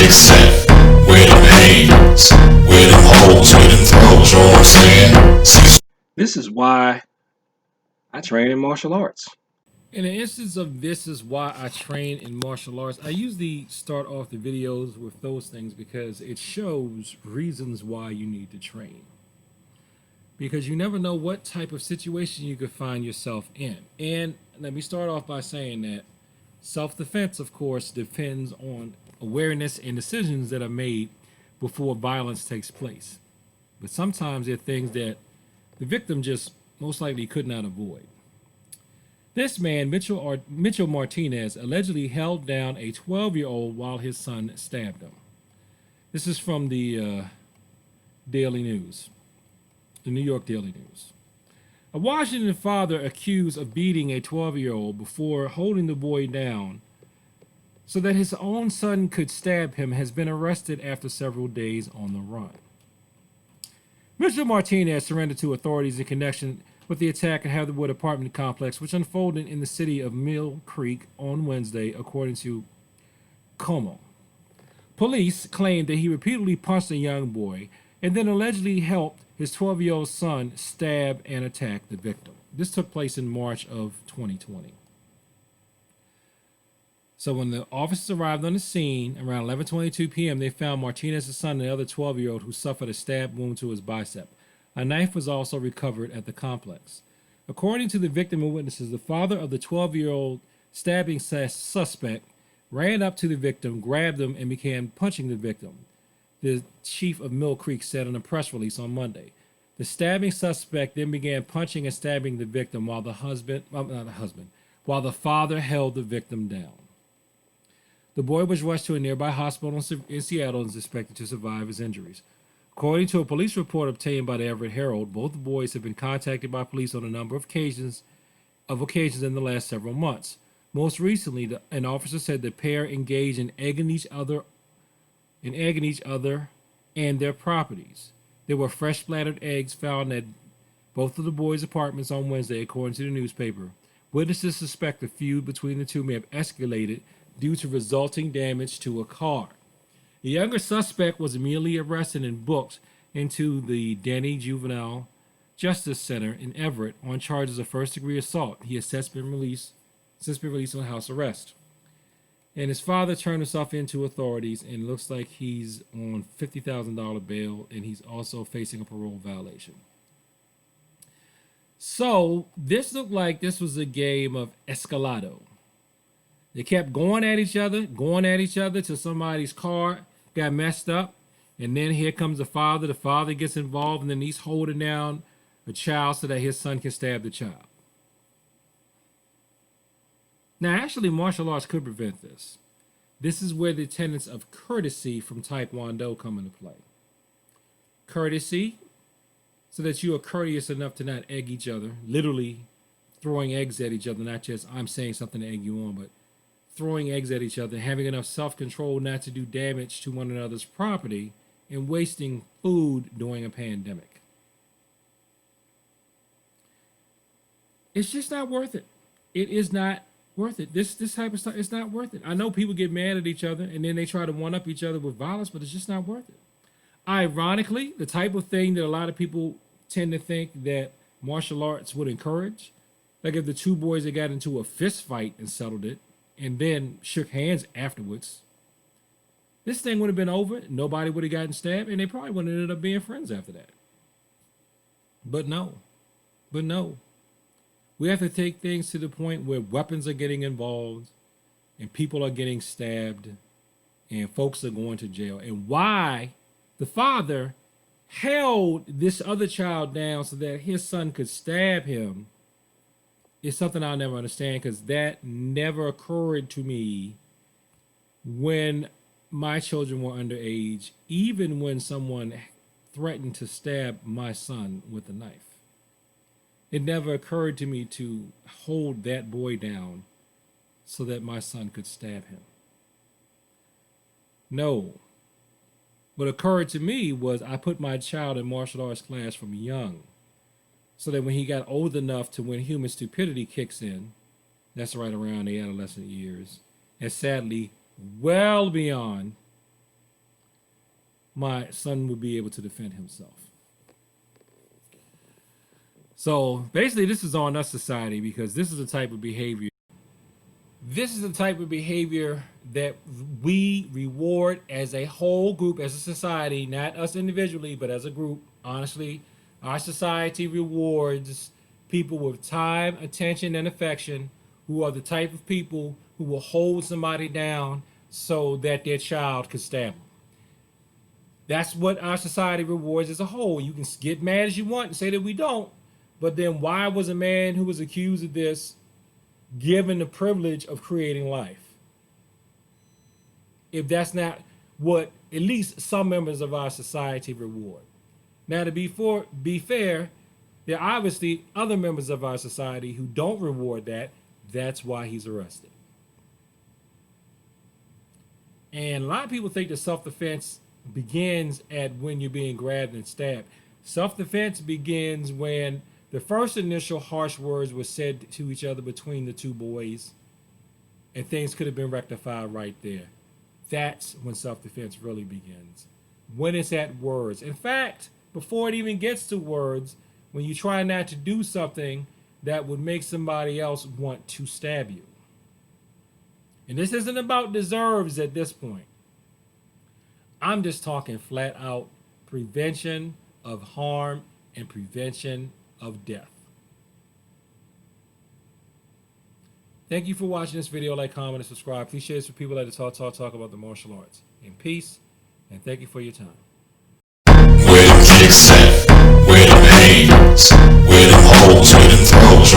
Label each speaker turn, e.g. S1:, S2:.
S1: except where them hands, where them holes, where them throws, you know what I'm saying? Cecil.
S2: This is why I train in martial arts.
S3: In the instance of this is why I train in martial arts, I usually start off the videos with those things because it shows reasons why you need to train. Because you never know what type of situation you could find yourself in. And let me start off by saying that self defense, of course, depends on awareness and decisions that are made before violence takes place. But sometimes there are things that the victim just most likely could not avoid. This man, Mitchell Martinez, allegedly held down a 12-year-old while his son stabbed him. This is from the Daily News, the New York Daily News. A Washington father accused of beating a 12-year-old before holding the boy down so that his own son could stab him has been arrested after several days on the run. Mitchell Martinez surrendered to authorities in connection with the attack at Heatherwood apartment complex, which unfolded in the city of Mill Creek on Wednesday, according to Como. Police claimed that he repeatedly punched a young boy and then allegedly helped his 12-year-old son stab and attack the victim. This took place in March of 2020. So when the officers arrived on the scene around 11:22 p.m., they found Martinez's son and the other 12-year-old who suffered a stab wound to his bicep. A knife was also recovered at the complex. According to the victim and witnesses, the father of the 12-year-old stabbing suspect ran up to the victim, grabbed him, and began punching the victim, the chief of Mill Creek said in a press release on Monday. The stabbing suspect then began punching and stabbing the victim while while the father held the victim down. The boy was rushed to a nearby hospital in Seattle and is expected to survive his injuries. According to a police report obtained by the Everett Herald, both boys have been contacted by police on a number of occasions in the last several months. Most recently, an officer said the pair engaged in egging each other and their properties. There were fresh splattered eggs found at both of the boys' apartments on Wednesday, according to the newspaper. Witnesses suspect the feud between the two may have escalated due to resulting damage to a car. The younger suspect was immediately arrested and booked into the Denny Juvenile Justice Center in Everett on charges of first-degree assault. He has since been released on house arrest. And his father turned himself into authorities, and it looks like he's on $50,000 bail, and he's also facing a parole violation. So this looked like this was a game of escalado. They kept going at each other till somebody's car got messed up. And then here comes the father. The father gets involved, and then he's holding down a child so that his son can stab the child. Now, actually, martial arts could prevent this. This is where the tenets of courtesy from Taekwondo come into play. Courtesy, so that you are courteous enough to not egg each other, literally throwing eggs at each other, not just I'm saying something to egg you on, but throwing eggs at each other, having enough self-control not to do damage to one another's property, and wasting food during a pandemic. It's just not worth it. It is not worth it. This type of stuff, it's not worth it. I know people get mad at each other and then they try to one-up each other with violence, but it's just not worth it. Ironically, the type of thing that a lot of people tend to think that martial arts would encourage, like if the two boys that got into a fist fight and settled it, and then shook hands afterwards, this thing would have been over. Nobody would have gotten stabbed, and they probably would have ended up being friends after that. But no. We have to take things to the point where weapons are getting involved, and people are getting stabbed, and folks are going to jail. And why the father held this other child down so that his son could stab him is something I'll never understand, because that never occurred to me when my children were underage, even when someone threatened to stab my son with a knife. It never occurred to me to hold that boy down so that my son could stab him. No. What occurred to me was I put my child in martial arts class from young, so that when he got old enough to when human stupidity kicks in, that's right around the adolescent years, and sadly, well beyond my son would be able to defend himself. So basically, this is on us, society, because this is the type of behavior. This is the type of behavior that we reward as a whole group, as a society, not us individually, but as a group. Honestly, our society rewards people with time, attention, and affection who are the type of people who will hold somebody down so that their child could stab them. That's what our society rewards as a whole. You can get mad as you want and say that we don't, but then why was a man who was accused of this given the privilege of creating life? If that's not what at least some members of our society reward. Now, to be fair, there are obviously other members of our society who don't reward that. That's why he's arrested. And a lot of people think that self-defense begins at when you're being grabbed and stabbed. Self-defense begins when the first initial harsh words were said to each other between the two boys, and things could have been rectified right there. That's when self-defense really begins. When it's at words. In fact, before it even gets to words, when you try not to do something that would make somebody else want to stab you. And this isn't about deserves at this point. I'm just talking flat out prevention of harm and prevention of death. Thank you for watching this video. Like, comment, and subscribe. Please share this with people that talk about the martial arts. In peace, and thank you for your time.
S1: Where them kicks at? Where them hands? Where them holes? Where them throws?